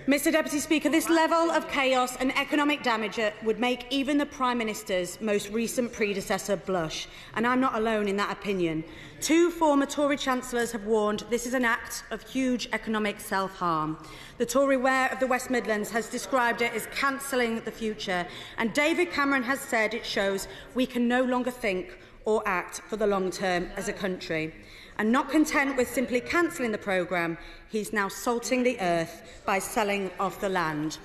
Mr Deputy Speaker, this level of chaos and economic damage would make even the Prime Minister's most recent predecessor blush, and I'm not alone in that opinion. 2 former Tory Chancellors have warned this is an act of huge economic self-harm. The Tory Mayor of the West Midlands has described it as cancelling the future, and David Cameron has said it shows we can no longer think or act for the long term as a country. And not content with simply cancelling the programme, he's now salting the earth by selling off the land.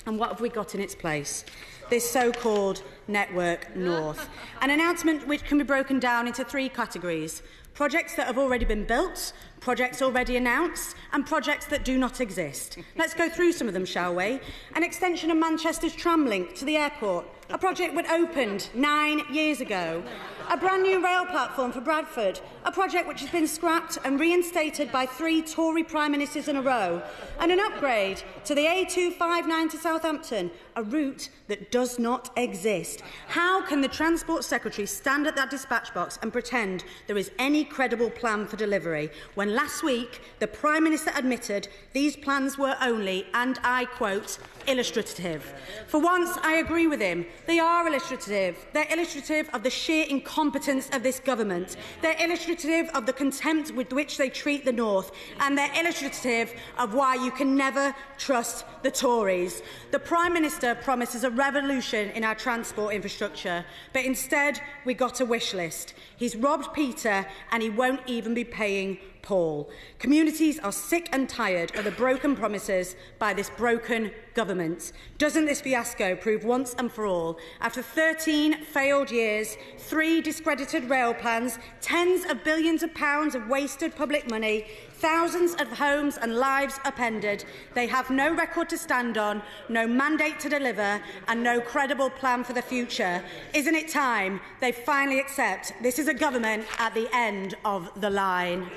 And what have we got in its place? This so-called Network North. An announcement which can be broken down into 3 categories: projects that have already been built, projects already announced, and projects that do not exist. Let's go through some of them, shall we? An extension of Manchester's tram link to the airport, a project that opened 9 years ago. A brand new rail platform for Bradford, a project which has been scrapped and reinstated by 3 Tory Prime Ministers in a row. And an upgrade to the A259 to Southampton, a route that does not exist. How can the Transport Secretary stand at that dispatch box and pretend there is any credible plan for delivery, when last week the Prime Minister admitted these plans were only, and I quote, illustrative? For once, I agree with him. They are illustrative. They're illustrative of the sheer incompetence of this government. They're illustrative of the contempt with which they treat the North. And they're illustrative of why you can never trust the Tories. The Prime Minister promises a revolution in our transport infrastructure, but instead we got a wish list. He's robbed Peter and he won't even be paying Paul. Communities are sick and tired of the broken promises by this broken government. Doesn't this fiasco prove once and for all, after 13 failed years, 3 discredited rail plans, tens of billions of pounds of wasted public money, thousands of homes and lives upended, they have no record to stand on, no mandate to deliver, and no credible plan for the future? Isn't it time they finally accept this is a government at the end of the line?